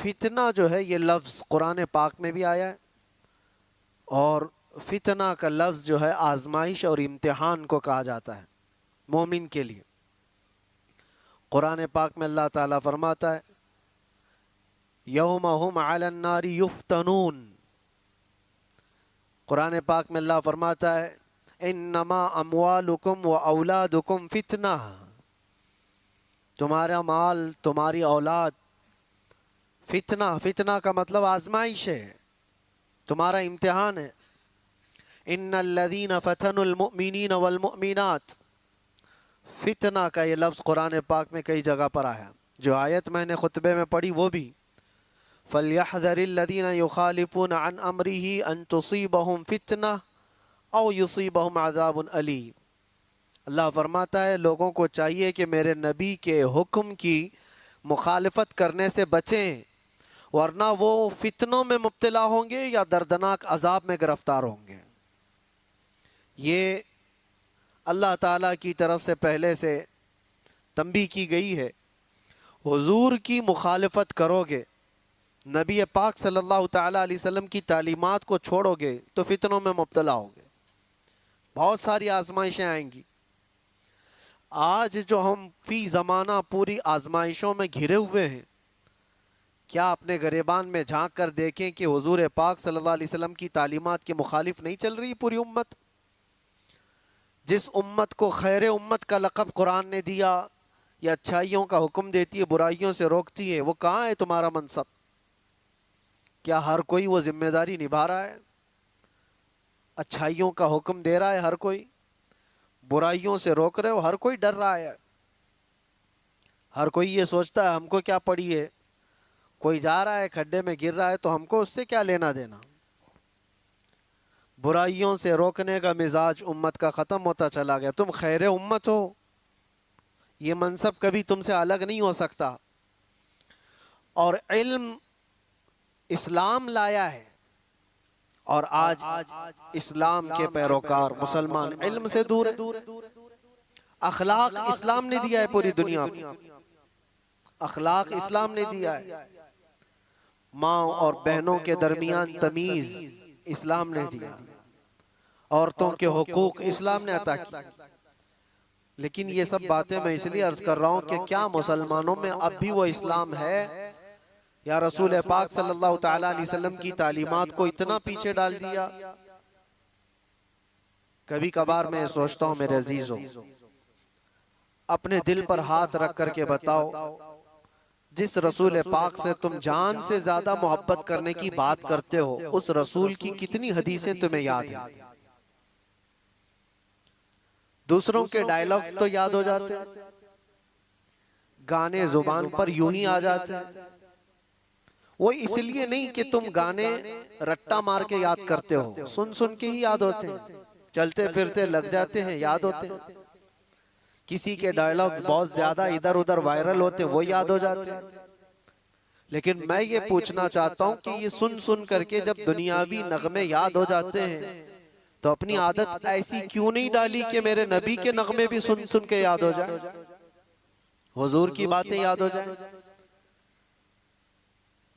फितना जो है ये लफ्ज़ कुरान पाक में भी आया है, और फितना का लफ्ज़ जो है आजमाइश और इम्तिहान को कहा जाता है मोमिन के लिए। कुरान पाक में अल्लाह ताला फरमाता है यौम हुम अलन नारी युफ्तनून। कुरान पाक में अल्लाह फरमाता है इन्नमा अमवालुकुम व औलादुकुम फितना। तुम्हारा माल, तुम्हारी औलाद फितना, फितना का मतलब आजमाइश है, तुम्हारा इम्तिहान है। इन्नल्लज़ीना फतनुल मुमिनीन वल मुमिनात, फितना का ये लफ्ज़ कुरान पाक में कई जगह पर आया। जो आयत मैंने खुतबे में पढ़ी वो भी फलयहज़रिल्लज़ीना युखालिफून अन अम्रिही अन तुसीबहुम फितना औ युसीबहुम अज़ाबुन अलीम। अल्लाह फरमाता है लोगों को चाहिए कि मेरे नबी के हुक्म की मुखालफत करने से बचें, वरना वो फितनों में मुब्तला होंगे या दर्दनाक अजाब में गिरफ्तार होंगे। ये अल्लाह ताला की तरफ से पहले से तंबीह की गई है। हुजूर की मुखालफत करोगे, नबी पाक सल्लल्लाहु ताला अलैहि वसल्लम की तालीमात को छोड़ोगे तो फितनों में मुब्तला होगे, बहुत सारी आजमाइशें आएंगी। आज जो हम फी ज़माना पूरी आजमाइशों में घिरे हुए हैं, क्या अपने गिरेबान में झांक कर देखें कि हुजूर पाक सल्लल्लाहु अलैहि वसल्लम की तालीमात के मुखालिफ नहीं चल रही पूरी उम्मत। जिस उम्मत को खैर उम्मत का लक़ब कुरान ने दिया, या अच्छाइयों का हुक्म देती है बुराइयों से रोकती है, वो कहाँ है तुम्हारा मनसब? क्या हर कोई वो जिम्मेदारी निभा रहा है? अच्छाइयों का हुक्म दे रहा है हर कोई, बुराइयों से रोक रहे हो हर कोई, डर रहा है हर कोई। ये सोचता है हमको क्या पड़ी है, कोई जा रहा है खड्डे में गिर रहा है तो हमको उससे क्या लेना देना। बुराइयों से रोकने का मिजाज उम्मत का ख़त्म होता चला गया। तुम खैर उम्मत हो, ये मनसब कभी तुमसे अलग नहीं हो सकता। और इल्म इस्लाम लाया है, और आज इस्लाम के पैरोकार मुसलमान इल्म से दूर है। अखलाक इस्लाम ने दिया है पूरी दुनिया को, अखलाक इस्लाम ने दिया है। माँ और बहनों के दरमियान तमीज इस्लाम ने दिया, औरतों के हुकूक इस्लाम ने अता की। लेकिन ये सब बातें मैं इसलिए अर्ज कर रहा हूँ कि क्या मुसलमानों में अब भी वो इस्लाम है, या रसूल पाक सल्लल्लाहु ताला अलैहि वसल्लम की तालीमात को इतना पीछे डाल दिया। कभी कभार मैं सोचता हूँ मेरे अजीजों, अपने दिल पर हाथ रख करके बताओ, जिस रसूल पाक से तुम जान से ज्यादा मोहब्बत करने की बात करते हो, उस रसूल की कितनी हदीसें तुम्हें याद है? दूसरों के डायलॉग्स तो याद हो जाते, गाने जुबान पर यूं ही आ जाते हैं। वो इसलिए नहीं कि तुम गाने रट्टा मार के याद करते हो, सुन सुन के ही याद होते हैं, चलते फिरते लग जाते हैं, याद होते हैं। किसी के डायलॉग्स बहुत ज्यादा इधर उधर वायरल होते हैं, वो याद हो जाते हैं। लेकिन मैं ये पूछना चाहता हूँ कि ये सुन सुन करके जब दुनियावी नगमे याद हो जाते हैं, तो अपनी आदत ऐसी क्यों नहीं डाली कि मेरे नबी के नगमे भी सुन सुन के याद हो जाए, हुजूर की बातें याद हो जाए।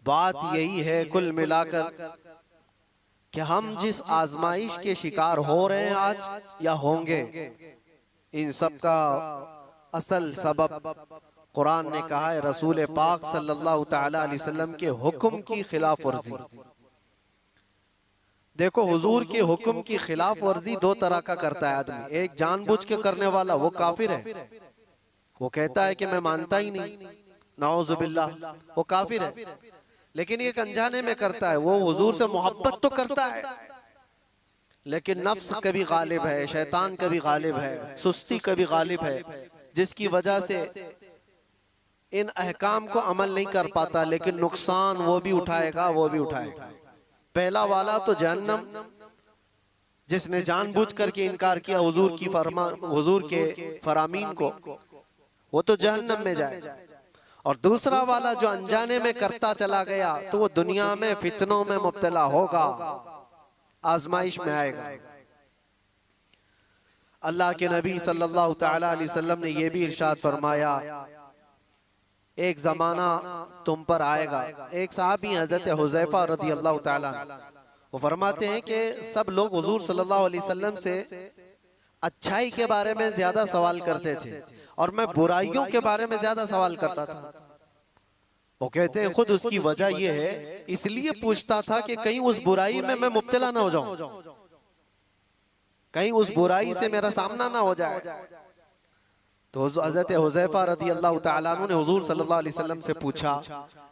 बात यही है कुल मिलाकर कि हम जिस आजमाइश के शिकार हो रहे हैं आज या होंगे, इन सब का असल सबब कुरान ने कहा है रसूल पाक सल्लल्लाहु ताला अलैहि वसल्लम के हुक्म की खिलाफ वर्जी। देखो, हुजूर के हुक्म की खिलाफ वर्जी दो तरह का करता है आदमी। एक जानबूझ के करने वाला, वो काफिर है, वो कहता है कि मैं मानता ही नहीं, नाउजुबिल्लाह, वो काफिर है। लेकिन एक अनजाने में करता है, वो हुजूर से मोहब्बत तो करता है, लेकिन नफ्स कभी गालिब है, शैतान कभी गालिब है, सुस्ती कभी गालिब है, जिसकी वजह से इन अहकाम को अमल नहीं कर पाता। लेकिन नुकसान वो भी उठाएगा, वो भी उठाएगा। पहला वाला तो जहन्नम, जिसने जानबूझ करके इनकार किया हुजूर की हुजूर के फरामीन को, वो तो जहन्नम में जाएगा। और दूसरा वाला जो अनजाने में करता चला गया, तो वो दुनिया में फितनों में मुब्तला होगा, आजमाइश में आएगा। अल्लाह के नबी सल्लल्लाहु ताला अलैहि वसल्लम ने यह भी इरशाद फरमाया एक जमाना तुम पर आएगा। एक साहबी हजरत हुज़ैफा रज़ी अल्लाह ताला अन्हु, वो फरमाते हैं कि सब लोग हुजूर सल्लल्लाहु अलैहि वसल्लम से अच्छाई के बारे में ज्यादा सवाल करते थे और मैं बुराइयों के बारे में ज्यादा सवाल करता था। वो कहते हैं खुद उसकी वजह यह है, इसलिए पूछता था कि कहीं उस बुराई में मैं मुब्तला ना हो जाऊं, कहीं उस बुराई से मेरा सामना ना हो जाए। तो हज़रत हुज़ैफा रज़ी अल्लाह ताला अन्हु ने हुजूर सल्लल्लाहु अलैहि वसल्लम से पूछा,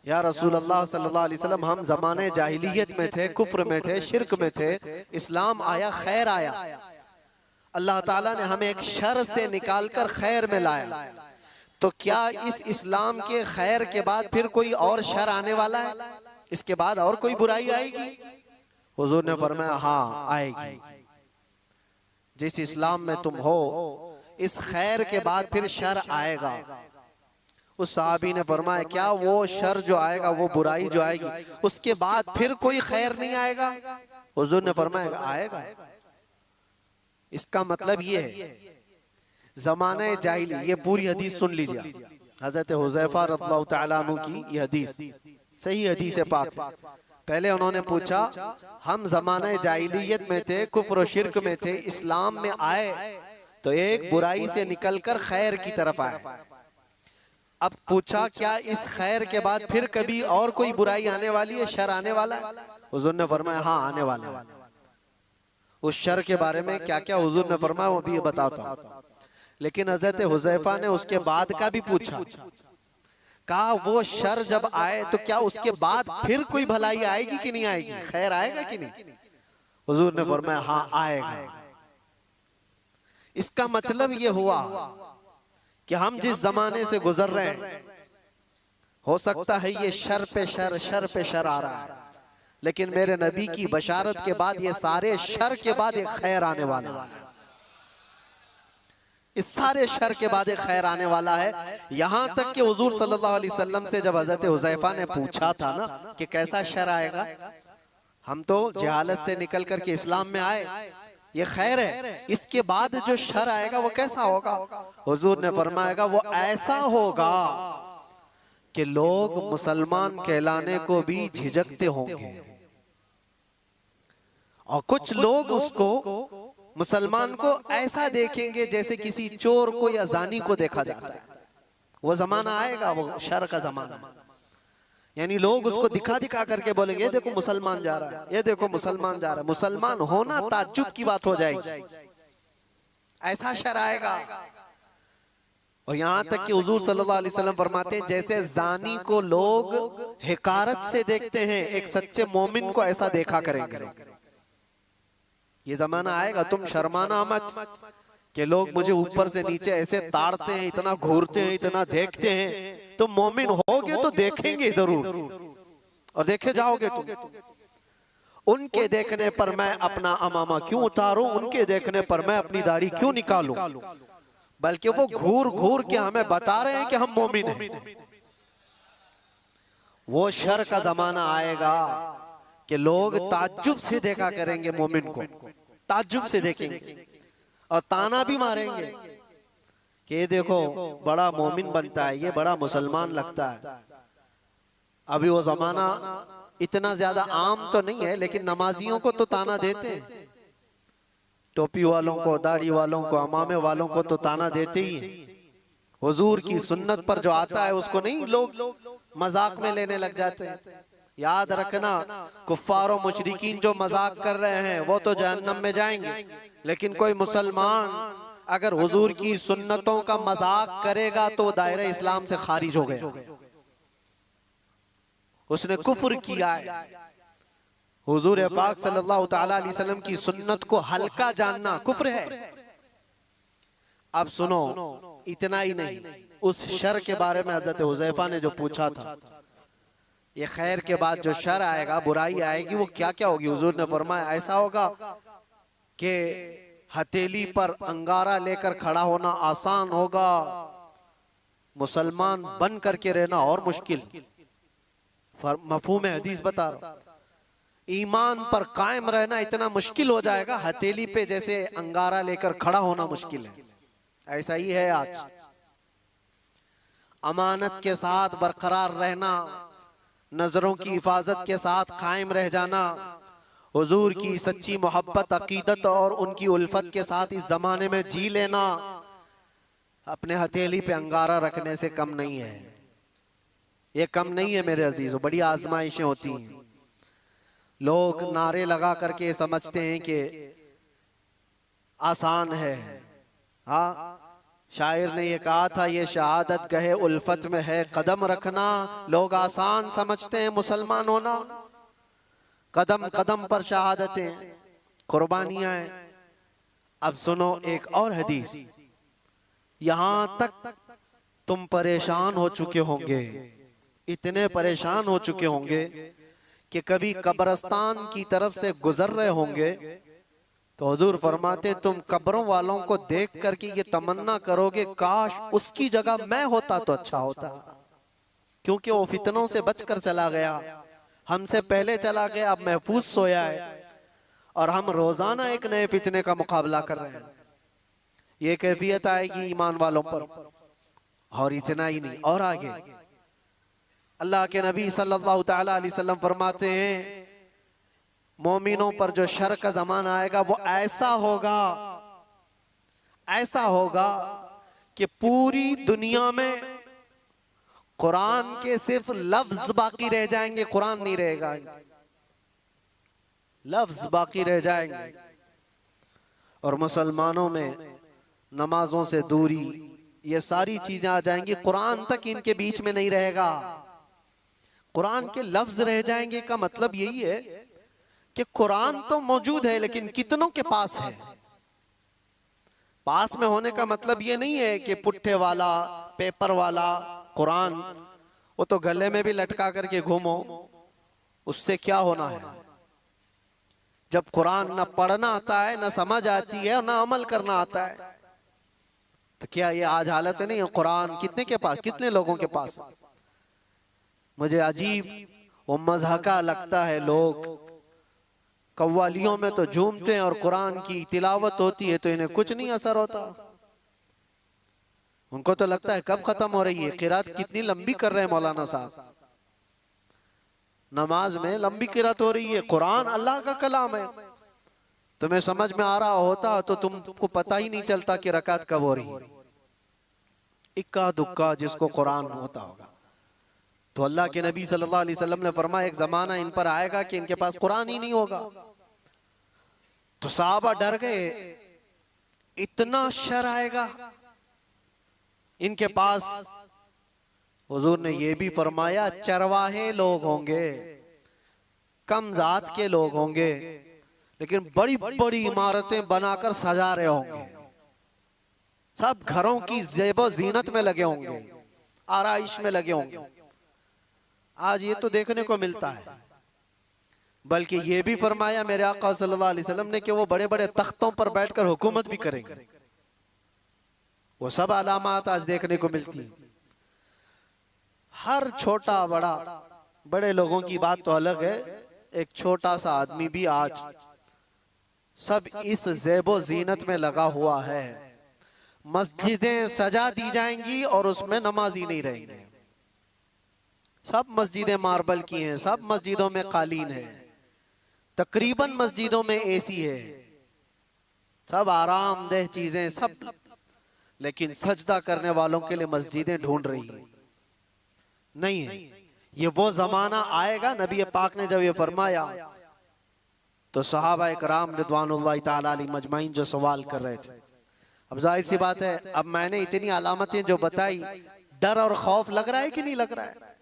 या रसूल अल्लाह सल्लल्लाहु अलैहि वसल्लम, हम ज़माने जाहिलियत में थे, कुफ्र में थे, शिरक में थे, इस्लाम आया, खैर आया, अल्लाह ताला ने हमें एक शर से निकालकर खैर में लाया, तो क्या इस इस्लाम के खैर के बाद फिर कोई और शर आने वाला है? इसके बाद और कोई बुराई आएगी? हुजूर ने फरमाया, हाँ आएगी। जिस इस्लाम में तुम हो, इस खैर के बाद फिर शर आएगा। उस साहबी ने फरमाया, क्या वो शर जो आएगा, वो बुराई जो आएगी, उसके बाद फिर कोई खैर नहीं आएगा? हुजूर ने फरमाया, आएगा। इसका मतलब ये है, ज़माने जाहिली, ये पूरी हदीस सुन लीजिए, हजरत हुज़ैफा रज़ियल्लाहु ताला अन्हु की ये हदीस सही हदीस है पाक। पहले उन्होंने पूछा, हम ज़माने जाहिलियत में थे, कुफ्र और शिरक में थे, इस्लाम में आए तो एक बुराई से निकलकर खैर की तरफ आए। अब पूछा, क्या इस खैर के बाद फिर कभी और कोई बुराई आने वाली है, शर आने वाला है? हुजूर ने फरमाया, हाँ आने वाला है। उस शर के बारे में क्या क्या हुजूर ने फरमाया वो भी बताता हूं। लेकिन हजरत हुज़ैफा ने उसके बाद का भी पूछा, कहा वो शर जब आए तो क्या उसके बाद फिर कोई भलाई आएगी कि नहीं आएगी, खैर आएगा कि नहीं? हुजूर ने फरमाया, हाँ आएगा। इसका मतलब ये हुआ कि हम जिस जमाने से गुजर रहे हैं, हो सकता है ये शर पे शर, शर पे शर आ रहा है, लेकिन मेरे नबी की बशारत के बाद ये सारे शर के बाद एक खैर आने वाला है। इस सारे शर के बाद एक खैर आने वाला है। यहां तक कि हुजूर सल्लल्लाहु अलैहि वसल्लम से जब हजरत हुज़ैफा ने पूछा था ना कि कैसा शर आएगा, हम तो जहालत से निकल करके इस्लाम में आए, ये खैर है, इसके बाद जो शर आएगा वो कैसा होगा? हुजूर ने फरमाया, वो ऐसा होगा कि लोग मुसलमान कहलाने को भी झिझकते होंगे और कुछ लोग उसको, मुसलमान को ऐसा देखेंगे जैसे किसी चोर को या जानी को देखा जाता है। वो जमाना आएगा, वो शर का जमाना, यानी लोग उसको दिखा दिखा करके बोलेंगे, ये देखो मुसलमान जा रहा है, ये देखो मुसलमान जा रहा है। मुसलमान होना ताज्जुब की बात हो जाएगी, ऐसा शर आएगा। और यहां तक कि हुजूर सल्लल्लाहु अलैहि वसल्लम फरमाते हैं, जैसे जानी को लोग हिकारत से देखते हैं, एक सच्चे मोमिन को ऐसा देखा करेंगे। ये जमाना आएगा, तुम शर्माना मत कि लोग मुझे ऊपर से नीचे ऐसे ताड़ते हैं, इतना घूरते हैं, इतना देखते हैं। तुम मोमिन होगे तो देखेंगे जरूर, और देखे जाओगे तुम। उनके देखने पर मैं अपना अमामा क्यों उतारूं, उनके देखने पर मैं अपनी दाढ़ी क्यों निकालूं, बल्कि वो घूर घूर के हमें बता रहे हैं कि हम मोमिन हैं। वो शर का जमाना आएगा कि लोग ताज्जुब से देखा करेंगे मोमिन को, ताज्जुब से देखेंगे और ताना भी मारेंगे कि ये देखो बड़ा मोमिन बनता है, ये बड़ा मुसलमान लगता है। अभी वो जमाना इतना ज्यादा आम तो नहीं है, लेकिन नमाजियों को तो ताना देते हैं, टोपी वालों को, दाढ़ी वालों को, अमामे वालों को तो ताना देते ही हैं। हुजूर की सुन्नत पर जो आता है उसको नहीं लोग मजाक में लेने लग जाते हैं। याद रखना, कुफ्फार और मुशरिकीन जो मजाक कर रहे हैं वो तो जहन्नम में जाएंगे, लेकिन कोई मुसलमान अगर हुजूर की सुन्नतों का मजाक करेगा तो दायरे इस्लाम से खारिज हो गया, उसने कुफ्र किया है। हुजूर पाक सल्लल्लाहु ताला अलैहि वसल्लम की सुन्नत को हल्का जानना कुफ्र है। अब सुनो, इतना ही नहीं, उस शर के बारे में हजरत हुज़ैफा ने जो पूछा था, ये खैर के बाद जो शर आएगा, बुराई आएगी, वो क्या क्या होगी? हुजूर ने फरमाया, ऐसा होगा कि हथेली पर अंगारा लेकर खड़ा होना आसान होगा, मुसलमान बन करके रहना और मुश्किल। मफहूम हदीस बता रहा हूं, ईमान पर कायम रहना इतना मुश्किल हो जाएगा, हथेली पे जैसे अंगारा लेकर खड़ा होना मुश्किल है। ऐसा ही है आज। अमानत के साथ बरकरार रहना, नजरों की हिफाजत के साथ कायम रह जाना, हुजूर की सच्ची मोहब्बत, अकीदत और उनकी उल्फत के साथ इस जमाने में जी लेना अपने हथेली पे अंगारा रखने से कम नहीं है। ये कम नहीं है मेरे अजीजों। बड़ी आजमाइशें होती हैं। लोग नारे लगा करके समझते हैं कि आसान है। हाँ, शायर ने ये कहा था, ये शहादत गहे उल्फत में है कदम रखना। लोग आसान समझते हैं मुसलमान होना। कदम कदम पर शहादतें, कुर्बानियां हैं। अब सुनो एक और हदीस। यहां तक तुम परेशान हो चुके होंगे, इतने परेशान हो चुके होंगे कि कभी कब्रिस्तान की तरफ से गुजर रहे होंगे तो हुजूर फरमाते तुम कब्रों वालों को देख करके ये तमन्ना करोगे काश उसकी जगह मैं होता तो अच्छा होता, क्योंकि वो फितनों से बचकर चला गया, हमसे पहले चला गया, अब महफूज सोया है और हम रोजाना एक नए फितने का मुकाबला कर रहे हैं। ये कैफियत आएगी ईमान वालों पर। और इतना ही नहीं, और आगे अल्लाह के नबी सल्लल्लाहु तआला अलैहि वसल्लम फरमाते हैं मोमिनों पर जो शर का जमाना आएगा वो ऐसा होगा कि पूरी दुनिया में कुरान के सिर्फ लफ्ज बाकी रह जाएंगे, कुरान नहीं रहेगा, लफ्ज बाकी रह जाएंगे। और मुसलमानों में नमाजों से दूरी, ये सारी चीजें आ जाएंगी, कुरान तक इनके बीच में नहीं रहेगा। कुरान के लफ्ज रह जाएंगे का मतलब यही है कि कुरान तो मौजूद है लेकिन कितनों के पास है। पास में होने का मतलब ये नहीं है कि पुट्ठे वाला, पेपर वाला कुरान वो तो गले में भी लटका करके घूमो, उससे क्या होना है। जब कुरान ना पढ़ना आता है, ना समझ आती है और ना अमल करना आता है, तो क्या ये आज हालत नहीं है। कुरान कितने के पास, कितने लोगों के पास। मुझे अजीब वो मज़हका लगता है, लोग कव्वालियों में तो झूमते हैं और कुरान की तिलावत होती है तो इन्हें कुछ नहीं असर होता। उनको तो लगता है कब खत्म हो रही है, किरात कितनी लंबी कर रहे हैं मौलाना साहब, नमाज में लंबी किरात हो रही है। कुरान अल्लाह का कलाम है, तुम्हें समझ में आ रहा होता तो तुमको पता ही नहीं चलता कि रकात कब हो रही है। इक्का दुक्का जिसको कुरान होता होगा। तो अल्लाह के नबी सल्लल्लाहु अलैहि वसल्लम ने फरमाया एक जमाना इन पर आएगा कि इनके पास कुरान ही नहीं होगा। तो साहबा डर गए, इतना शर आएगा इनके पास। हुजूर ने यह भी फरमाया चरवाहे लोग होंगे, कम जात के लोग होंगे, लेकिन बड़ी बड़ी इमारतें बनाकर सजा रहे होंगे, सब घरों की ज़ेबो ज़ीनत में लगे होंगे, आराइश में लगे होंगे। आज ये तो देखने को मिलता है। बल्कि ये भी फरमाया मेरे आका सल्लल्लाहु अलैहि वसल्लम ने कि वो बड़े बड़े तख्तों पर बैठकर हुकूमत भी करेंगे। वो सब अलामात आज देखने को मिलती है। हर छोटा बड़ा, बड़े लोगों की बात तो अलग है, एक छोटा सा आदमी भी आज सब इस ज़ेबो ज़ीनत में लगा हुआ है। मस्जिदें सजा दी जाएंगी और उसमें नमाजी नहीं रहेंगे। सब मस्जिदें मार्बल की हैं, सब मस्जिदों में कालीन है, तकरीबन मस्जिदों में एसी है, सब आरामदेह चीजें सब, लेकिन सजदा करने वालों के लिए मस्जिदें ढूंढ रही नहीं है। ये वो जमाना आएगा। नबी पाक ने जब ये फरमाया तो सहाबा इकराम रिदवानुल्लाहि ताला अलैहिम मजमाइन जो सवाल कर रहे थे, अब जाहिर सी बात है, अब मैंने इतनी अलामतें जो बताई, डर और खौफ लग रहा है कि नहीं लग रहा है?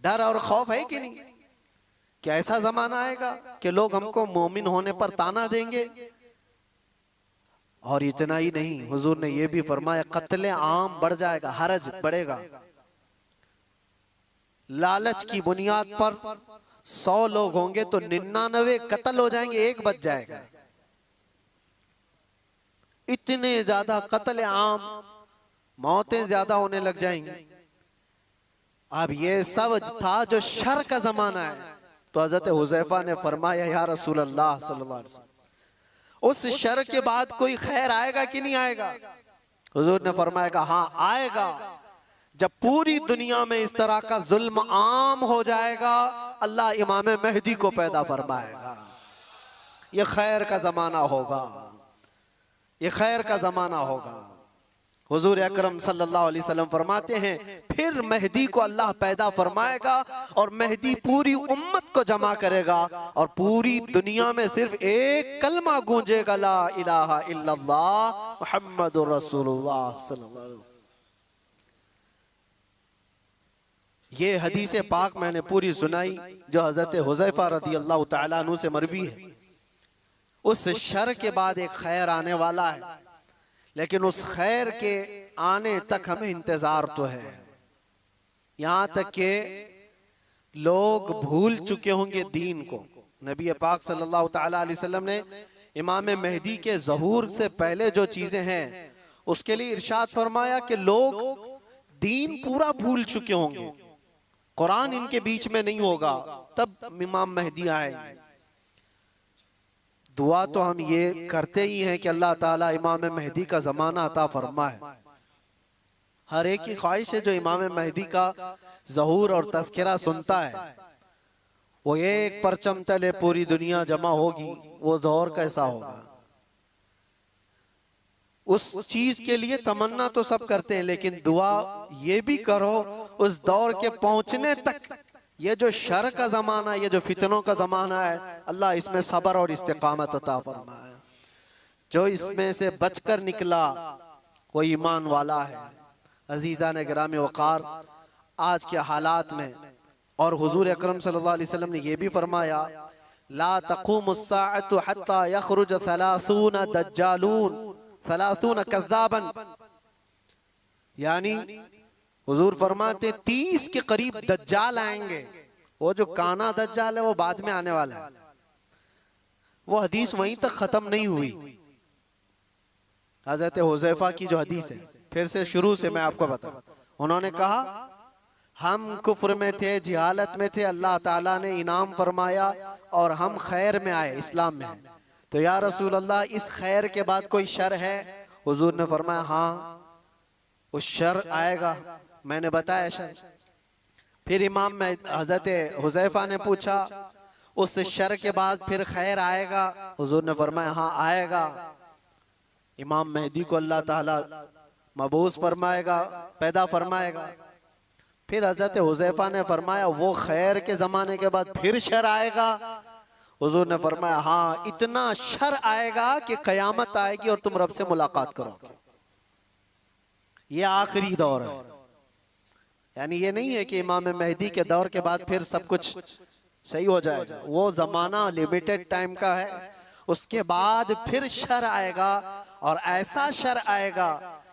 डर और खौफ है कि नहीं? क्या ऐसा जमाना आएगा कि लोग हमको मोमिन होने पर ताना देंगे? और इतना ही नहीं, हुजूर ने यह भी फरमाया कत्ले आम बढ़ जाएगा, हरज बढ़ेगा। लालच की बुनियाद पर 100 लोग होंगे तो 99 कत्ल हो जाएंगे, एक बच जाएगा। इतने ज्यादा कत्ले आम, मौतें ज्यादा होने लग जाएंगी। अब ये सब था जो शर का जमाना है। तो हजरत हुज़ैफा ने फरमाया या रसूल अल्लाह सल्लल्लाहु अलैहि वसल्लम, उस शर के बाद कोई खैर आएगा कि नहीं आएगा? हुजूर ने फरमाया हाँ आएगा, जब पूरी दुनिया में इस तरह का जुल्म आम हो जाएगा, अल्लाह इमाम मेहदी को पैदा फरमाएगा। ये खैर का जमाना होगा, ये खैर का जमाना होगा। हुजूर अकरम सल्लल्लाहु अलैहि वसल्लम फरमाते हैं, फिर मेहदी को अल्लाह पैदा फरमाएगा और मेहदी पूरी उम्मत को जमा करेगा और पूरी दुनिया में सिर्फ एक कलमा गूंजेगा, ला इलाहा इल्लल्लाह मुहम्मदुर रसूलुल्लाह सल्लल्लाहु अलैहि वसल्लम। ये हदीस पाक मैंने पूरी सुनाई जो हजरत हुज़ैफा रज़ी अल्लाह तआला अन्हु से मरवी है। उस शर के बाद एक खैर आने वाला है, लेकिन उस खैर के आने तक हमें इंतजार तो है। यहां तक के लोग भूल चुके होंगे दीन को। नबी पाक सल्लल्लाहु तआला अलैहि वसल्लम ने इमाम मेहदी के ज़हूर से पहले जो चीजें हैं उसके लिए इरशाद फरमाया कि लोग दीन पूरा भूल चुके होंगे, कुरान इनके बीच में नहीं होगा, तब इमाम मेहदी आएंगे। दुआ तो हम ये करते ही हैं कि अल्लाह ताला इमाम मेहदी का जमाना अता फरमाए। हर एक की ख्वाहिश है जो इमाम मेहदी का ज़हूर और तज़किरा सुनता है, वो एक परचम तले पूरी दुनिया जमा होगी, वो दौर कैसा होगा। उस चीज के लिए तमन्ना तो सब करते हैं, लेकिन दुआ ये भी करो उस दौर के पहुंचने तक। ये जो शर का जमाना, ये जो फितनों का जमाना है, अल्लाह इसमें सब्र और इस्तिकामत अता फरमाए। जो इसमें से बचकर निकला वो ईमान वाला है। अजीजा ने गिरामी वकार, आज के हालात में और हुजूर अकरम सल्लल्लाहु अलैहि वसल्लम ने यह भी फरमाया, ला तक़ूमुस्साअतु हत्ता यख़रुज 30 दज्जालून 30 कज़्ज़ाबन, यानी हुजूर फरमाते 30 के करीब दज्जाल आएंगे। वो जो काना दज्जाल है वो बाद में आने वाला है। वो हदीस वहीं तक खत्म नहीं हुई। हजरत हुज़ैफा की जो हदीस है, फिर से शुरू से मैं आपको बताऊं। उन्होंने कहा, हम कुफ्र में थे, जिहालत में थे, अल्लाह ताला ने इनाम फरमाया और हम खैर में आए, इस्लाम में आए। तो या रसूल अल्लाह, इस खैर के बाद कोई शर है? हुजूर ने फरमाया, हाँ उस शर आएगा। मैंने बताया शर। फिर इमाम में हजरत हुज़ैफा ने पूछा, उस शर के बाद फिर खैर आएगा? हुजूर ने फरमाया, हाँ आएगा। इमाम मेहदी को अल्लाह ताला मबूस फरमाएगा, पैदा फरमाएगा। फिर हजरत हुज़ैफा ने फरमाया, वो खैर के जमाने के बाद फिर शर आएगा? हुजूर ने फरमाया, हाँ इतना शर आएगा कि कयामत आएगी और तुम रब से मुलाकात करोगे। ये आखिरी दौर है। यानी ये नहीं है कि इमाम मेहदी के दौर के बाद फिर सब कुछ सही हो जाएगा। वो जमाना लिमिटेड टाइम का है, उसके बाद फिर शर आएगा और ऐसा शर आएगा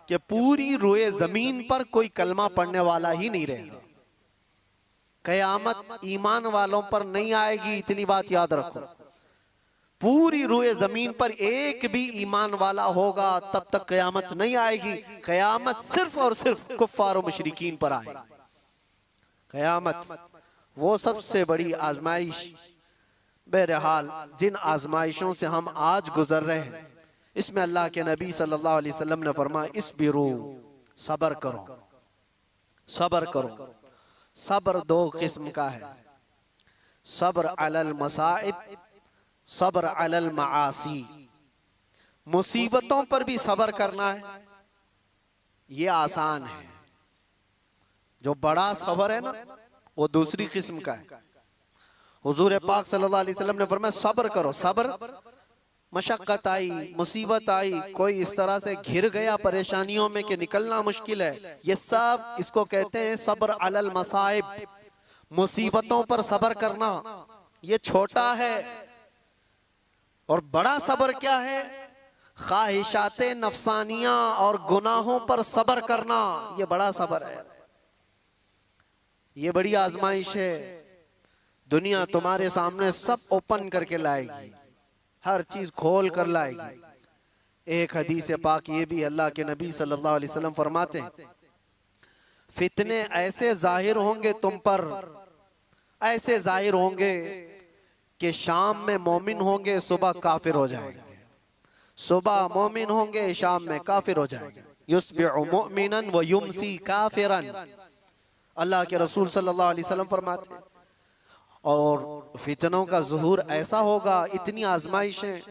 कि पूरी रोए जमीन पर कोई कलमा पढ़ने वाला ही नहीं रहेगा। कयामत ईमान वालों पर नहीं आएगी, इतनी बात याद रखो। पूरी रोए जमीन पर एक भी ईमान वाला होगा तब तक कयामत नहीं आएगी। कयामत सिर्फ और सिर्फ कुफ्फार और मुशरिकीन पर आएगी। कयामत वो सबसे बड़ी आजमाइश। बहरहाल जिन आजमाइशों से हम आज गुजर रहे हैं, इसमें अल्लाह के नबी सल्लल्लाहु अलैहि वसल्लम ने फरमाया, इस्बिरू, सब्र करो, सब्र करो। सब्र दो किस्म का है, सब्र अलल मसाइब, सब्र अलल मासी। मुसीबतों पर भी सब्र करना है, ये आसान है। जो बड़ा सब्र है ना, वो दूसरी किस्म का है। हुजूर पाक सल्लल्लाहु अलैहि वसल्लम ने फरमाया, सब्र करो। सब्र, मशक्कत आई, मुसीबत आई, कोई इस तरह से घिर गया परेशानियों में कि निकलना मुश्किल है, ये सब इसको कहते हैं सब्र अलल मसाइब। मुसीबतों पर सब्र करना ये छोटा है। और बड़ा सब्र क्या है? ख्वाहिशाते नफसानियां और गुनाहों पर सब्र करना, ये बड़ा सब्र है। ये बड़ी आजमाइश है। दुनिया तुम्हारे सामने सब ओपन करके लाएगी, हर चीज खोल कर लाएगी। एक हदीस पाक ये भी अल्लाह के नबी सल्लल्लाहु अलैहि वसल्लम फरमाते हैं, फितने ऐसे जाहिर होंगे तुम पर, ऐसे जाहिर होंगे कि शाम में मोमिन होंगे, सुबह काफिर हो जाएंगे। सुबह मोमिन होंगे, शाम में काफिर हो जाएंगे। युस्बिहु मुमिनन व युमसी काफिरन। अल्लाह के रसूल सल्लल्लाहु अलैहि वसल्लम फरमाते हैं। और फितनों का ज़ुहूर ऐसा होगा, इतनी आजमाइशें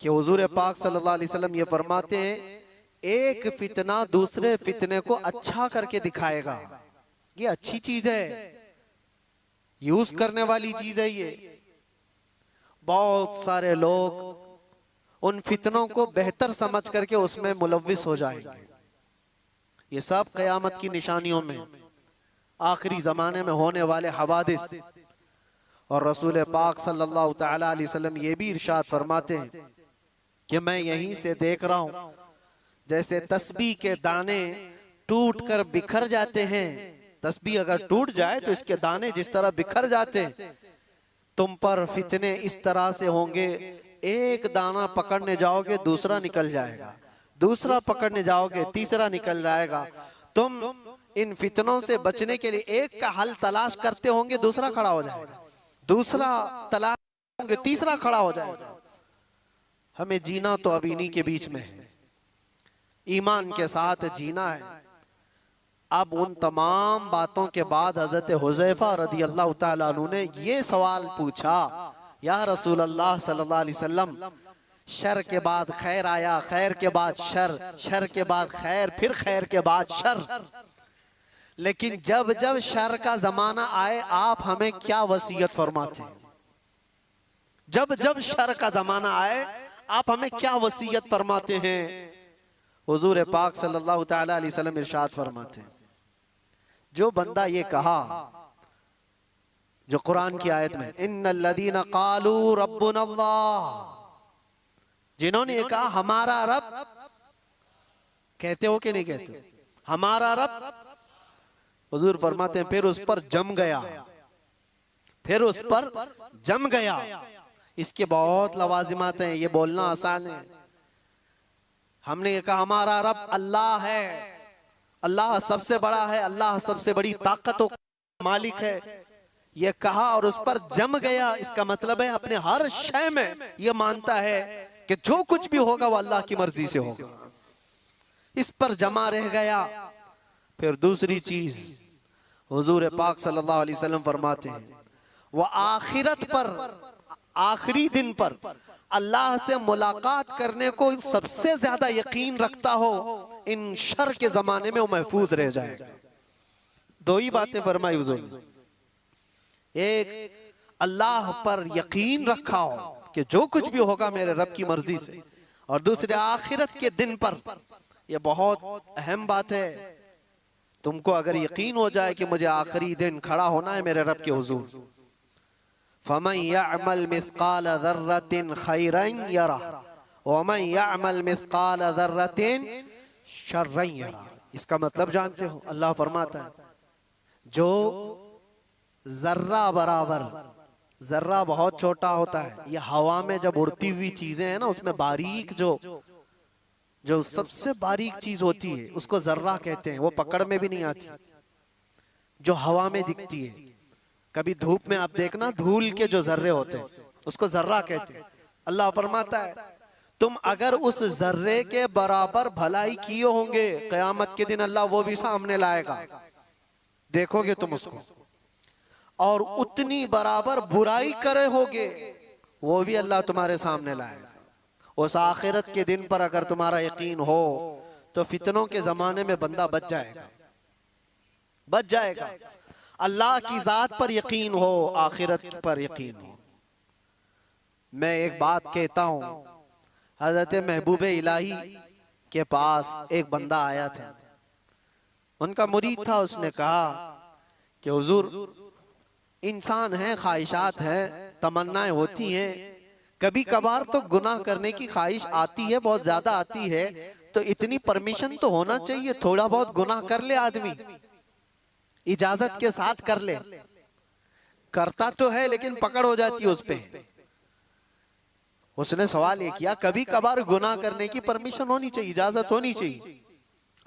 कि हुजूर पाक सल्लल्लाहु अलैहि वसल्लम ये फरमाते हैं, एक फितना दूसरे फितने को अच्छा करके दिखाएगा। ये अच्छी चीज है, यूज करने वाली चीज है। ये बहुत सारे लोग उन फितनों को बेहतर समझ करके उसमें मुलव्विस हो जाएंगे। ये सब क़यामत की निशानियों में, आखिरी जमाने में होने वाले हवादिस। और रसूल पाक सल्लल्लाहु तआला अलैहि वसल्लम ये भी इरशाद फरमाते हैं कि मैं यहीं से देख रहा हूं, जैसे तस्बीह के दाने टूट कर बिखर जाते हैं। तस्बीह अगर टूट जाए तो इसके दाने जिस तरह बिखर जाते हैं, तुम पर फितने इस तरह से होंगे, एक दाना पकड़ने जाओगे दूसरा निकल जाएगा, दूसरा पकड़ने जाओगे तीसरा निकल जाएगा। तुम इन फितनों से बचने के लिए एक का हल तलाश करते होंगे, दूसरा खड़ा हो जाएगा, दूसरा तलाश होंगे, तीसरा खड़ा हो जाएगा। हमें जीना तो अब इन्हीं के बीच में है, ईमान के साथ जीना है। अब उन तमाम बातों के बाद हजरत हुज़ैफा रदी अल्लाह ताला अन्हु ने ये सवाल पूछा, या रसूल अल्लाह सल्लल्लाहु अलैहि वसल्लम, शर के बाद खैर आया, खैर के बाद शर, शर के बाद खैर, फिर खैर के बाद शर, लेकिन जब जब शर का जमाना आए आप हमें क्या वसीयत फरमाते हैं? जब जब शर का जमाना आए आप हमें क्या वसीयत फरमाते हैं? हुजूर पाक सल्लल्लाहु तआला अलैहि वसल्लम इरशाद फरमाते हैं, जो बंदा ये कहा, जो कुरान की आयत में इन्नल्लज़ीना क़ालू रब्बुनल्लाह, जिन्होंने ये कहा हमारा रब, कहते हो कि नहीं कहते हमारा रब? हुजूर फरमाते हैं फिर उस पर जम गया, फिर उस पर जम गया। इसके बहुत लवाजिमात हैं, ये बोलना आसान है। हमने ये कहा हमारा रब अल्लाह है, अल्लाह सबसे बड़ा है, अल्लाह सबसे बड़ी ताकतों का मालिक है, ये कहा और उस पर जम गया। इसका मतलब है अपने हर शय में ये मानता है कि जो कुछ भी होगा वो अल्लाह की मर्जी से होगा, इस पर जमा रह गया। फिर दूसरी चीज हुजूर पाक सल्लल्लाहु अलैहि वसल्लम फरमाते हैं, वो आखिरत पर, आखिरी दिन पर अल्लाह से मुलाकात करने को सबसे ज्यादा यकीन रखता हो, इन शर के जमाने में वो महफूज रह जाएगा। दो ही बातें फरमाई हुजूर ने, एक अल्लाह पर यकीन रखा हो कि जो कुछ भी होगा मेरे रब की मर्जी से, और दूसरे आखिरत के दिन पर। यह बहुत अहम बात है। तुमको अगर यकीन हो जाए कि मुझे आखिरी दिन खड़ा होना है मेरे रब के हुजूर, फमन यअमल मिस्काल ज़र्रतिन खैरन यरा वमन यअमल मिस्काल ज़र्रतिन शर्रन यरा। इसका मतलब जानते हो? अल्लाह फरमाता है जो जर्रा बराबर, जर्रा बहुत छोटा होता है, ये हवा में जब उड़ती हुई चीजें हैं ना, उसमें बारीक जो सबसे बारीक चीज होती है उसको जर्रा कहते हैं, वो पकड़ में भी नहीं आती, जो हवा में दिखती है। कभी धूप में आप देखना धूल के जो जर्रे होते हैं उसको जर्रा कहते हैं। अल्लाह फरमाता है तुम अगर उस जर्रे के बराबर भलाई किए होंगे, कयामत के दिन अल्लाह वो भी सामने लाएगा, देखोगे तुम उसको, और उतनी बराबर बुराई करे होगे वो भी अल्लाह तुम्हारे सामने लाएगा। उस आखिरत के दिन पर अगर तुम्हारा यकीन हो तो फितनों के जमाने में बंदा बच जाएगा, बच जाएगा। अल्लाह की जात पर यकीन हो, आखिरत पर यकीन हो। मैं एक बात कहता हूं, हजरत महबूब इलाही के पास एक बंदा आया था, उनका मुरीद था। उसने कहा कि हुजूर इंसान है, ख्वाहिशात हैं, तमन्नाएं होती हैं, कभी कभार तो गुनाह करने की ख्वाहिश आती है, बहुत ज्यादा आती है, तो इतनी परमिशन तो होना चाहिए, थोड़ा बहुत गुनाह कर ले आदमी, इजाजत के साथ कर ले। करता तो है लेकिन पकड़ हो जाती है उस पे। उसने सवाल ये किया कभी कभार गुनाह करने की परमिशन होनी चाहिए, इजाजत होनी चाहिए?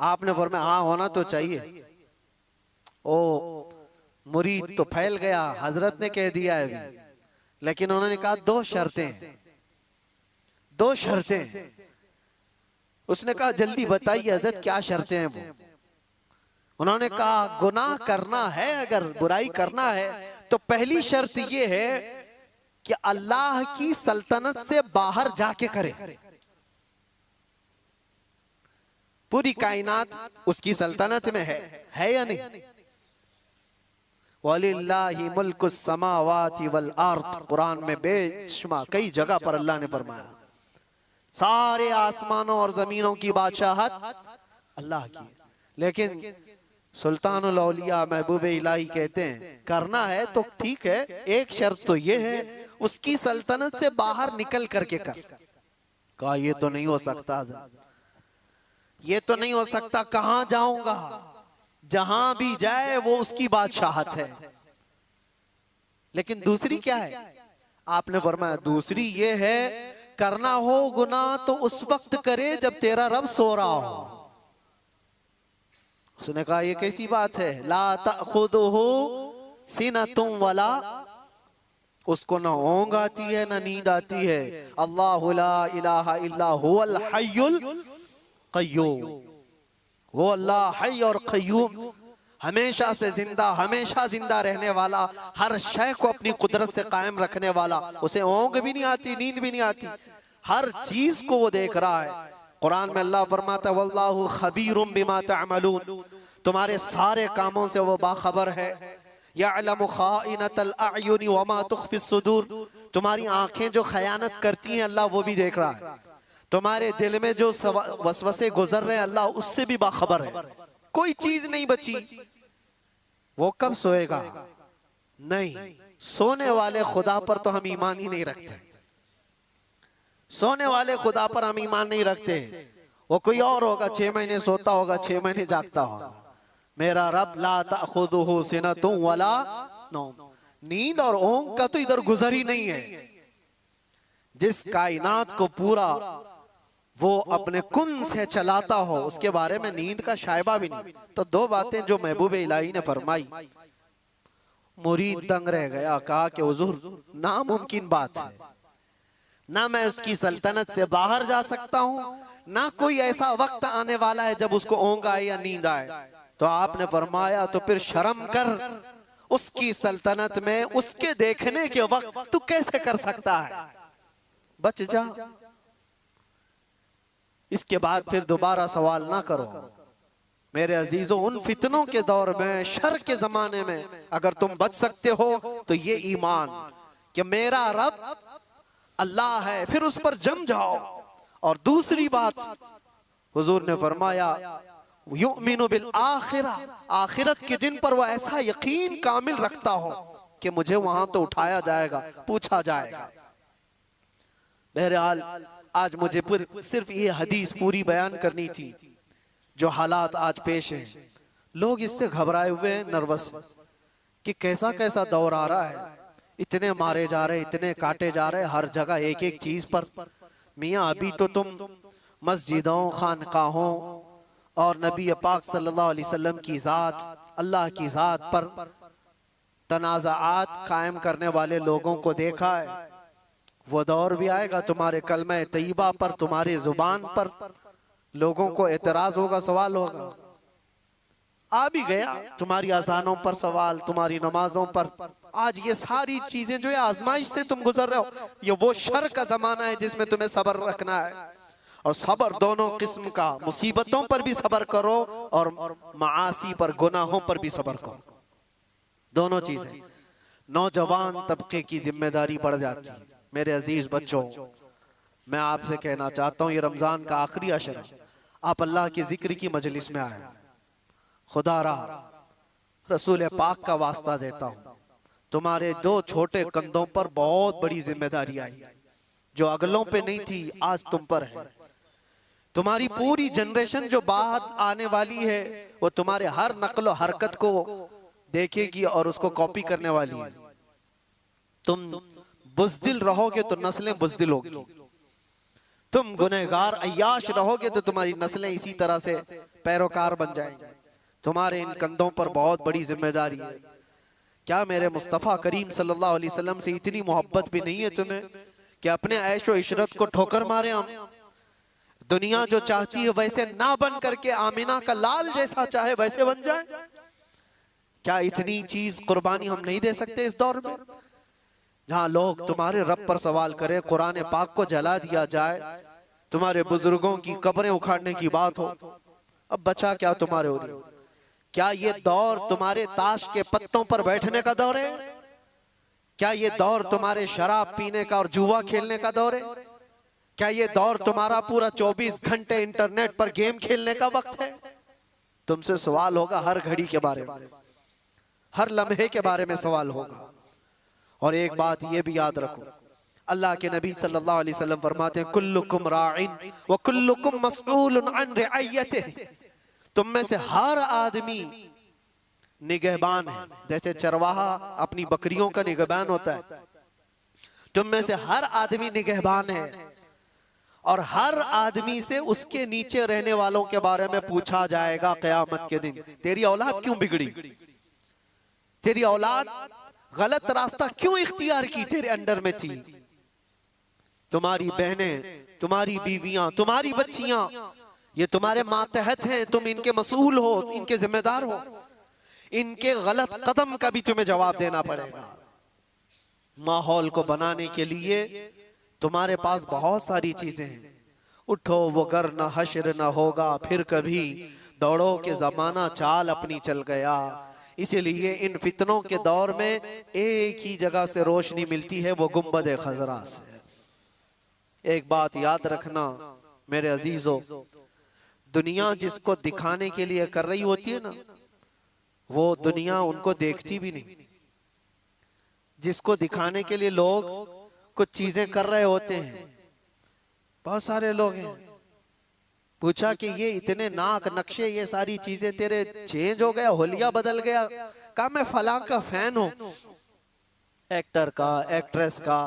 आपने फरमाया हाँ होना तो चाहिए। ओ मुरीद तो फैल गया, हजरत ने कह दिया है अभी, लेकिन उन्होंने कहा दो शर्तें, दो शर्तें। उसने कहा जल्दी बताइए हजरत क्या शर्तें हैं वो? उन्होंने कहा गुनाह करना है, अगर बुराई करना है तो पहली शर्त यह है कि अल्लाह की सल्तनत से बाहर जाके करे। पूरी कायनात उसकी सल्तनत में है या नहीं? वलिल्लाहि मुल्कुस समावाति वल अर्द, कुरान में बेशुमार कई जगह पर अल्लाह ने फरमाया सारे आसमानों और जमीनों की बादशाहत अल्लाह की। लेकिन सुल्तानुल औलिया महबूब इलाही कहते हैं करना है तो ठीक है, एक शर्त तो ये है उसकी सल्तनत से बाहर निकल करके कर। कहा ये तो नहीं हो सकता, ये तो नहीं हो सकता, कहां जाऊंगा? जहां भी जाए वो उसकी बादशाहत है। लेकिन दूसरी क्या है? आपने फरमाया दूसरी ये है करना हो गुनाह तो उस वक्त करे जब तेरा रब सो रहा हो। उसने कहा ये कैसी बात है? ला तअखुदुहु सिनतुम वला, उसको ना ऊंघ आती है ना नींद आती है। अल्लाहु ला इलाहा इल्ला हुवल हय्युल क़य्यूम, वो अल्लाह हय और क़य्यूम, हमेशा से जिंदा, हमेशा जिंदा रहने वाला, हर शय को अपनी कुदरत से कायम रखने वाला। उसे ऊंघ भी नहीं आती, नींद भी नहीं आती, हर चीज को वो देख रहा है। कुरान में अल्लाह फरमाता है वल्लाहु खबीरुम बिमा तअमलून, तुम्हारे सारे कामों से वो बाखबर है। यअलमु खाइनतल अयुनि वमा तुख्फिस सुदूर, तुम्हारी आंखें जो खयानत करती हैं अल्लाह वो भी देख रहा है। तुम्हारे दिल में जो वसवसे गुजर रहे हैं अल्लाह उससे भी बाखबर है। कोई चीज नहीं बची। वो कब सोएगा? नहीं, सोने वाले खुदा पर तो हम ईमान ही नहीं रखते। सोने वाले खुदा पर हम ईमान नहीं रखते। वो कोई और होगा, 6 महीने सोता होगा, 6 महीने जागता होगा। मेरा रब ला तअखुदुहु सिनतुम वला नौम, नींद और ऊंघ का तो इधर गुजर ही नहीं है। जिस कायनात को पूरा वो अपने कुन से चलाता हो उसके बारे में नींद का शायबा भी नहीं। तो दो बातें जो महबूब इलाही ने फरमाई, मुरीद दंग रह गया। कहा कि हुजूर नामुमकिन बात है, ना मैं उसकी सल्तनत से बाहर जा सकता हूं, ना कोई ऐसा वक्त आने वाला है जब उसको ऊंघ आए या नींद आए। तो आपने फरमाया तो फिर शर्म कर, उसकी सल्तनत में उसके देखने के वक्त तू कैसे कर सकता है? बच जा। इसके बाद फिर दोबारा सवाल ना करो। मेरे अजीजों, उन फितनों के दौर में, शर के जमाने में अगर तुम बच सकते हो तो ये ईमान कि मेरा रब अल्लाह है, फिर उस पर जम जाओ। और दूसरी बात हुजूर ने फरमाया युमिनु बिल आखिरा, आखिरत के दिन पर वो ऐसा यकीन कामिल रखता हो कि मुझे वहां तो उठाया जाएगा, पूछा जाएगा। बहरहाल आज मुझे सिर्फ ये हदीस पूरी बयान करनी थी। जो हालात आज पेश हैं, लोग इससे घबराए हुए हैं, नर्वस कि कैसा कैसा दौर आ रहा है। इतने मारे जा रहे, इतने काटे जा रहे, हर जगह एक एक चीज पर। मियाँ अभी तो तुम मस्जिदों, खानकाहों और नबी पाक सल्लल्लाहु अलैहि वसल्लम की जात, अल्लाह की जात पर तनाज़ात कायम करने वाले लोगों को देखा है। वो दौर भी आएगा तुम्हारे कलमे तैयबा पर, तुम्हारे जुबान पर लोगों को एतराज होगा, सवाल होगा। आ भी गया तुम्हारी अजानों पर सवाल, तुम्हारी नमाजों पर। आज ये सारी चीजें जो है आजमाइश से तुम गुजर रहे हो। ये वो शर का जमाना है जिसमें तुम्हें सब्र रखना है। और सब्र दोनों किस्म का, मुसीबतों पर भी सब्र करो और मासी पर, गुनाहों पर भी सब्र करो। दोनों चीजें नौजवान तबके की जिम्मेदारी बढ़ जाती है। मेरे अजीज बच्चों, मैं आपसे कहना चाहता हूँ ये रमजान का आखिरी अशर है, आप अल्लाह के जिक्र की मजलिस में आए। खुदा रहा रसूल पाक का वास्ता देता हूँ, तुम्हारे दो छोटे कंधों पर बहुत बड़ी जिम्मेदारी आई, जो अगलों पे नहीं थी आज तुम पर है। तुम्हारी पूरी जनरेशन जो बाद आने वाली है वो तुम्हारे हर नक्ल हरकत को देखेगी और उसको कॉपी करने वाली है। तुम बुज़दिल रहोगे तो नस्लें बुज़दिल होगी, तुम गुनहगार अय्याश रहोगे तो तुम्हारी नस्लें इसी तरह से पैरोकार बन जाएंगी। तुम्हारे इन कंधों पर बहुत बड़ी जिम्मेदारी है। क्या मेरे मुस्तफ़ा करीम सल्लल्लाहु अलैहि वसल्लम से इतनी मोहब्बत भी नहीं है तुम्हें कि अपने ऐशो इशरत को ठोकर मारे? हम दुनिया जो चाहती है वैसे ना बन करके आमिना का लाल जैसा चाहे वैसे बन जाए। क्या इतनी चीज कुर्बानी हम नहीं दे सकते इस दौर में, जहां लोग तुम्हारे रब पर सवाल करें, कुरान पाक को जला दिया जाए, तुम्हारे बुजुर्गों की कब्रें उखाड़ने की बात हो, अब बचा क्या तुम्हारे उरी? क्या ये दौर तुम्हारे ताश के पत्तों पर बैठने का दौर है? क्या ये दौर तुम्हारे शराब पीने का और जुआ खेलने का दौर है? क्या ये दौर तुम्हारा पूरा 24 घंटे इंटरनेट पर गेम खेलने का वक्त है? तुमसे सवाल होगा हर घड़ी के बारे में, हर लम्हे के बारे में सवाल होगा। और एक बात ये भी याद रखो, अल्लाह के नबी सल्लल्लाहु अलैहि वसल्लम फरमाते हैं, कुल्लुकुम राइन व कुल्लुकुम मसऊलुन अन रिअयतिहि। तुम में से हर आदमी निगहबान है, जैसे चरवाहा अपनी बकरियों का निगहबान होता है, तुम में से हर आदमी निगहबान है, और हर आदमी से उसके नीचे रहने वालों के बारे में पूछा जाएगा क़यामत के दिन। तेरी औलाद क्यों बिगड़ी? तेरी औलाद गलत रास्ता क्यों इख्तियार की तेरे अंडर में थी? तुम्हारी बहनें, तुम्हारी बीवियां, तुम्हारी बच्चियां, ये तुम्हारे मातहत हैं, तुम इनके मसूल हो, इनके जिम्मेदार हो। इनके गलत कदम का भी तुम्हें जवाब देना पड़ेगा। माहौल को बनाने के लिए तुम्हारे पास बहुत सारी चीजें हैं। उठो वो गर न हश्र न होगा फिर कभी, दौड़ो के जमाना चाल अपनी चल गया। इसीलिए इन फितनों के दौर में एक ही जगह से रोशनी मिलती है, वो गुंबद खजरा से। एक बात याद रखना मेरे अजीजों, दुनिया जिसको दिखाने के लिए कर रही होती है ना, वो दुनिया उनको देखती भी नहीं। जिसको दिखाने के लिए लोग कुछ चीजें कर रहे होते हैं, बहुत सारे लोग हैं, पूछा कि ये इतने नाक नक्शे ये सारी चीजें तेरे चेंज हो गया, होलिया बदल गया? कहा मैं फलां का फैन हूं, एक्टर का, एक्ट्रेस का,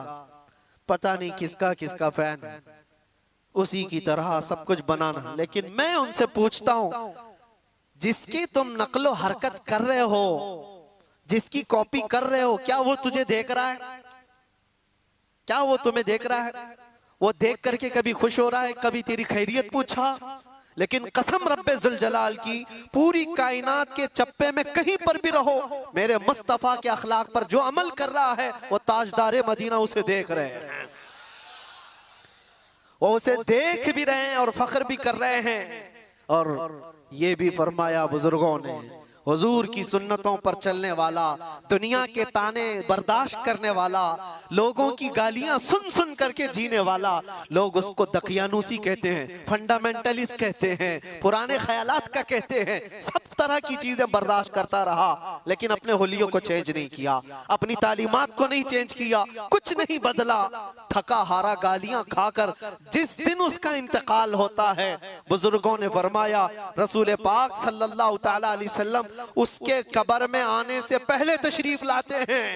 पता नहीं किसका किसका फैन है, उसी की तरह सब कुछ बनाना। लेकिन मैं उनसे पूछता हूं, जिसकी तुम नकलो हरकत कर रहे हो, जिसकी कॉपी कर रहे हो, क्या वो तुझे देख रहा है? क्या वो तुम्हें देख रहा है? वो देख करके कभी खुश हो रहा है, कभी तेरी खैरियत पूछा? लेकिन कसम रब्बे जुल जलाल की, पूरी कायनात के चप्पे में कहीं पर भी रहो, मेरे मुस्तफा के अखलाक पर जो अमल कर रहा है वो ताजदारे मदीना उसे देख रहे हैं, वो उसे देख भी रहे हैं और फख्र भी कर रहे हैं। और ये भी फरमाया बुजुर्गों ने, हुजूर की सुन्नतों पर चलने वाला, दुनिया के ताने बर्दाश्त करने वाला, लोगों की गालियां सुन सुन करके जीने वाला, लोग उसको दकियानूसी कहते हैं, फंडामेंटलिस्ट कहते हैं, पुराने ख्यालात का कहते हैं, सब तरह की चीजें बर्दाश्त करता रहा, लेकिन अपने हुलियों को चेंज नहीं किया, अपनी तालीमात को नहीं चेंज किया, कुछ नहीं बदला। थका हारा गालियां खाकर जिस दिन उसका इंतकाल होता है, बुजुर्गों ने फरमाया, रसूल पाक सल्लल्लाहु तआला अलैहि वसल्लम उसके कब्र में आने से पहले तशरीफ लाते हैं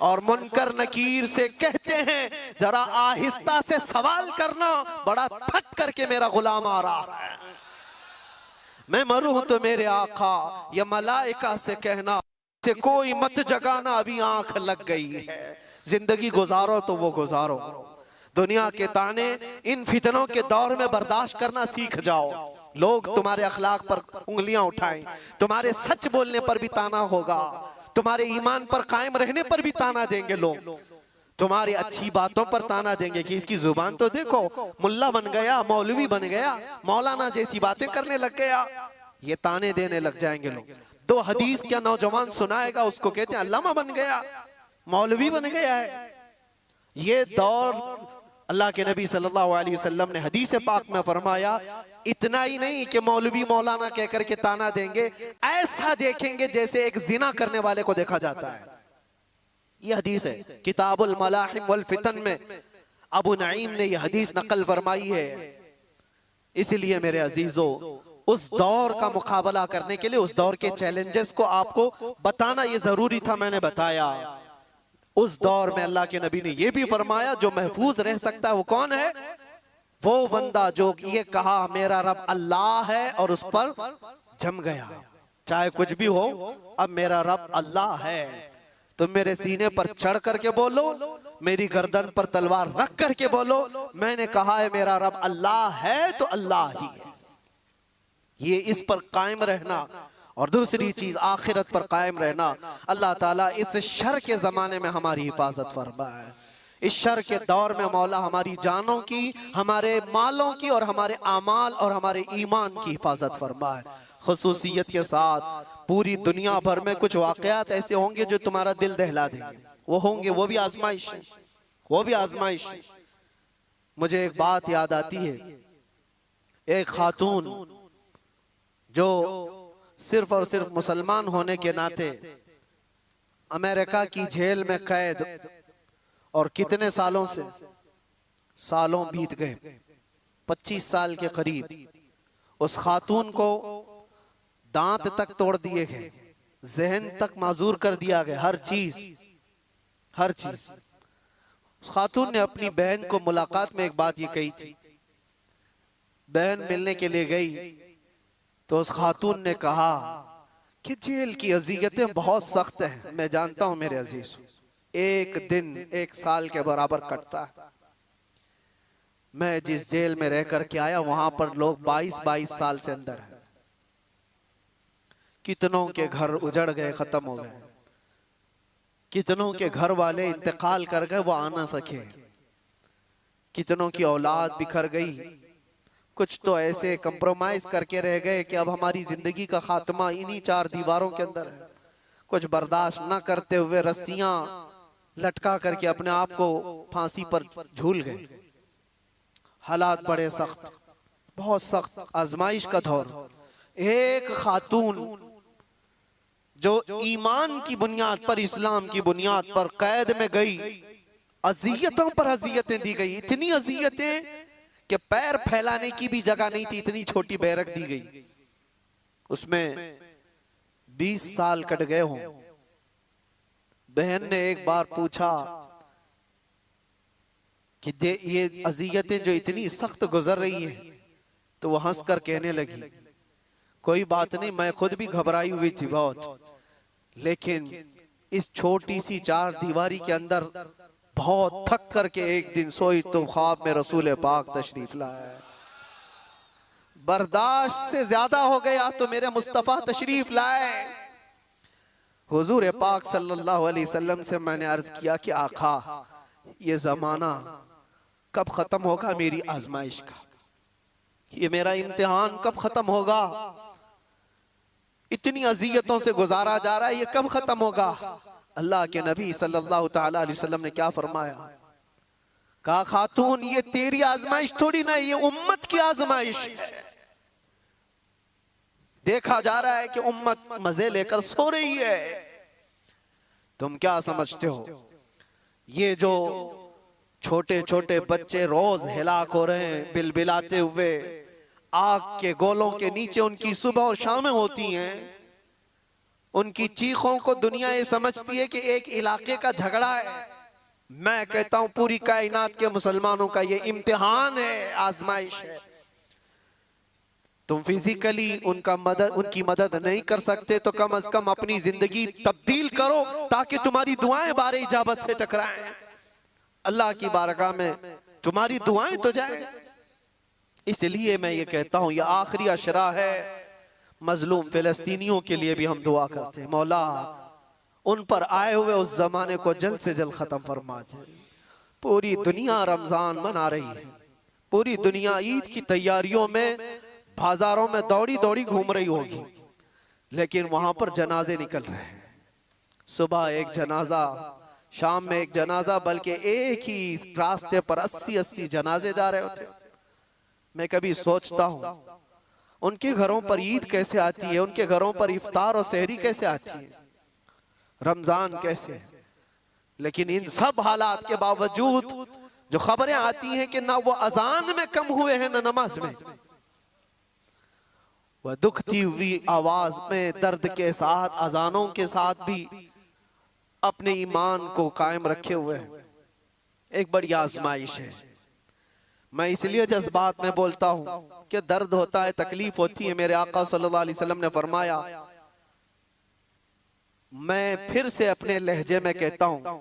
और मुनकर नकीर से कहते हैं, जरा आहिस्ता से सवाल करना, बड़ा थक करके मेरा गुलाम आ रहा है, मैं मरूं तो मेरे आका या मलाइका से कहना से कोई मत जगाना, अभी आंख लग गई है, जिंदगी गुजारो तो वो गुजारो। दुनिया के ताने इन फितनों के दौर में बर्दाश्त करना सीख जाओ। लोग तुम्हारे अखलाक पर उंगलियां उठाएं, तुम्हारे सच बोलने पर भी ताना होगा, तुम्हारे ईमान पर कायम रहने पर भी ताना देंगे लोग, तुम्हारी अच्छी बातों पर ताना देंगे कि इसकी जुबान तो देखो, मुल्ला बन गया, मौलवी बन गया, मौलाना जैसी बातें करने लग गया, ये ताने देने लग जाएंगे लोग। 2 हदीस क्या नौजवान सुनाएगा, उसको कहते हैं अल्लामा बन गया, मौलवी बन गया है। ये दौर अल्लाह के नबी सल्लल्लाहु अलैहि वसल्लम ने हदीस पाक में फरमाया, इतना ही नहीं कि मौलवी मौलाना कहकर के ताना देंगे, ऐसा देखेंगे जैसे एक जिना करने वाले को देखा जाता है। ये हदीस है किताबुल मलाहिम वल फितन में, अबू नईम ने यह हदीस नकल फरमाई है। इसलिए मेरे अजीजों, उस दौर का मुकाबला करने के लिए, उस दौर के चैलेंजेस को आपको बताना ये जरूरी था, मैंने बताया। उस दौर में अल्लाह के नबी ने यह भी फरमाया, जो महफूज रह सकता है वो कौन है? वो बंदा जो ये कहा मेरा रब अल्लाह है और उस पर जम गया, चाहे कुछ भी हो, अब मेरा रब अल्लाह है। तुम मेरे सीने पर चढ़ करके बोलो, मेरी गर्दन पर तलवार रख करके बोलो, मैंने कहा है मेरा रब अल्लाह है तो अल्लाह ही है। ये इस पर कायम रहना, और दूसरी चीज आखिरत पर कायम रहना। अल्लाह ताला इस शर के जमाने में हमारी हिफाजत फरमाए। इस शर के दौर में मौला हमारी जानों की, हमारे मालों की और हमारे आमाल और हमारे ईमान की हिफाजत फरमाए। खुसूसियत के साथ पूरी दुनिया भर में कुछ वाकयात ऐसे होंगे जो तुम्हारा दिल दहला देंगे, वो होंगे, वो भी आजमाइश है, वो भी आजमाइश है। मुझे एक बात याद आती है, एक खातून जो सिर्फ और सिर्फ मुसलमान होने के नाते अमेरिका की जेल में कैद, और कितने सालों से, सालों बीत गए, 25 साल के करीब। उस खातून को दांत तक तोड़ दिए गए, जहन तक माजूर कर दिया गया, हर चीज, हर चीज। उस खातून ने अपनी बहन को मुलाकात में एक बात ये कही थी। बहन मिलने के लिए गई तो उस खातून ने कहा कि जेल की अजियतें बहुत सख्त हैं। मैं जानता हूं मेरे अजीज, एक दिन 1 साल के बराबर कटता है। मैं जिस जेल में रह करके आया वहां पर लोग 22-22 साल से अंदर हैं। कितनों के घर उजड़ गए, खत्म हो गए, कितनों के घर वाले इंतकाल कर गए, वो आ ना सके, कितनों की औलाद बिखर गई, कुछ तो ऐसे कंप्रोमाइज करके रह गए कि अब हमारी जिंदगी का खात्मा इन्हीं 4 दीवारों के अंदर है। कुछ बर्दाश्त न करते हुए रस्सियां लटका करके अपने आप को फांसी पर झूल गए। हालात बड़े सख्त, बहुत सख्त आजमाइश का दौर। एक खातून जो ईमान की बुनियाद पर, इस्लाम की बुनियाद पर कैद में गई, अजियतों पर अजियतें दी गई, इतनी अजियतें कि पैर फैलाने की भी जगह नहीं थी, इतनी छोटी बैरक दी गई। उसमें 20 साल कट गए हों। बहन ने एक बार पूछा कि ये अजियतें जो इतनी सख्त गुजर रही है, तो वो हंसकर कहने लगी, कोई बात नहीं, मैं खुद भी घबराई हुई थी बहुत, लेकिन इस छोटी सी 4 दीवारी के अंदर बहुत थक करके एक दिन सोई तो ख्वाब में रसूल पाक तशरीफ लाए। बर्दाश्त से ज्यादा हो गया तो मेरे मुस्तफा तशरीफ लाए। हुजूर पाक सल्लल्लाहु अलैहि वसल्लम से मैंने अर्ज किया कि आका, ये जमाना कब खत्म होगा मेरी आजमाइश का, ये मेरा इम्तिहान कब खत्म होगा, इतनी अजियतों से गुजारा जा रहा है, ये कब खत्म होगा। अल्लाह के नबी सल्लल्लाहु ताला अलैहि वसल्लम ने क्या फरमाया, कहा खातून ये तेरी आजमाइश थोड़ी ना, ये उम्मत की आजमाइश है। देखा जा रहा है कि उम्मत मजे लेकर सो रही है। तुम क्या समझते हो, ये जो छोटे छोटे बच्चे रोज हिलाक हो रहे हैं बिलबिलाते हुए, आग के गोलों के नीचे उनकी सुबह और शामें होती हैं, उनकी चीखों को दुनिया ये समझती है कि एक इलाके का झगड़ा है। मैं कहता हूं पूरी कायनात के मुसलमानों का ये इम्तिहान है, आजमाइश है। तुम फिजिकली उनकी मदद नहीं कर सकते तो कम से कम अपनी जिंदगी तब्दील करो ताकि तुम्हारी दुआएं बारे इजाबत से टकराएं, अल्लाह की बारगाह में तुम्हारी दुआएं तो जाए। इसलिए मैं ये कहता हूं, यह आखिरी अशरा है, मजलूम फिलिस्तीनियों के लिए भी हम दुआ करते हैं, मौला उन पर आए हुए उस जमाने को जल्द से जल्द खत्म फरमा दे। पूरी दुनिया रमजान मना रही है, पूरी दुनिया ईद की तैयारियों में बाजारों में दौड़ी दौड़ी घूम रही होगी, लेकिन वहां पर जनाजे निकल रहे हैं। सुबह एक जनाजा, शाम में एक जनाजा, बल्कि एक ही रास्ते पर 80-80 जनाजे जा रहे होते। मैं कभी सोचता हूं उनके घरों पर ईद कैसे आती है, उनके घरों पर इफ्तार और सहरी कैसे आती है, रमजान कैसे। लेकिन इन सब हालात के बावजूद जो खबरें आती हैं कि ना वो अजान में कम हुए हैं ना नमाज में, वह दुखती हुई आवाज में दर्द के साथ, अजानों के साथ भी अपने ईमान को कायम रखे हुए हैं। एक बड़ी आजमाइश है। मैं इसलिए जज्बात में बोलता हूं कि दर्द होता है, तकलीफ होती है। मेरे आका सल्लल्लाहु अलैहि वसल्लम ने फरमाया, मैं फिर से अपने लहजे में कहता हूं,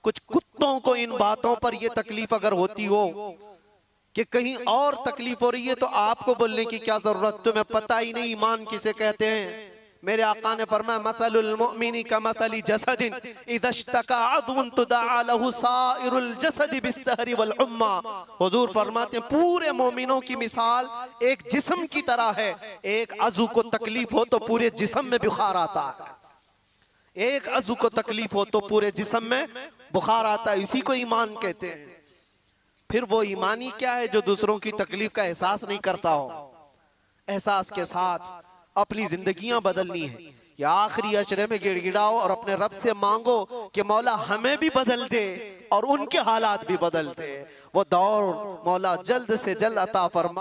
कुछ कुत्तों को इन बातों पर यह तकलीफ अगर होती हो कि कहीं और तकलीफ हो रही है तो आपको बोलने की क्या जरूरत, तुम्हें पता ही नहीं ईमान किसे कहते हैं। मेरे आका ने फरमाया मसलुल मुमिनी का मसली जसदिन इज़ा इश्तका अदुन तुदआ लहु साइरुल जसदि बिस्सहरी वल उम्मा। हुजूर फरमाते हैं पूरे मोमिनों की मिसाल एक जिस्म की तरह है। एक अज़ू को तकलीफ हो तो पूरे जिस्म में बुखार आता है, एक अज़ू को तकलीफ हो तो पूरे जिस्म में बुखार आता है। इसी को ईमान कहते हैं। फिर वो ईमानी क्या है जो दूसरों की तकलीफ का एहसास नहीं करता हो। एहसास के साथ अपनी जिंदगियां बदलनी है। या आखिरी अशरे में गिड़गिड़ाओ और अपने रब से मांगो कि मौला हमें भी बदल दे और उनके हालात भी बदल दे। वो दौर मौला जल्द से जल्द अता फरमा।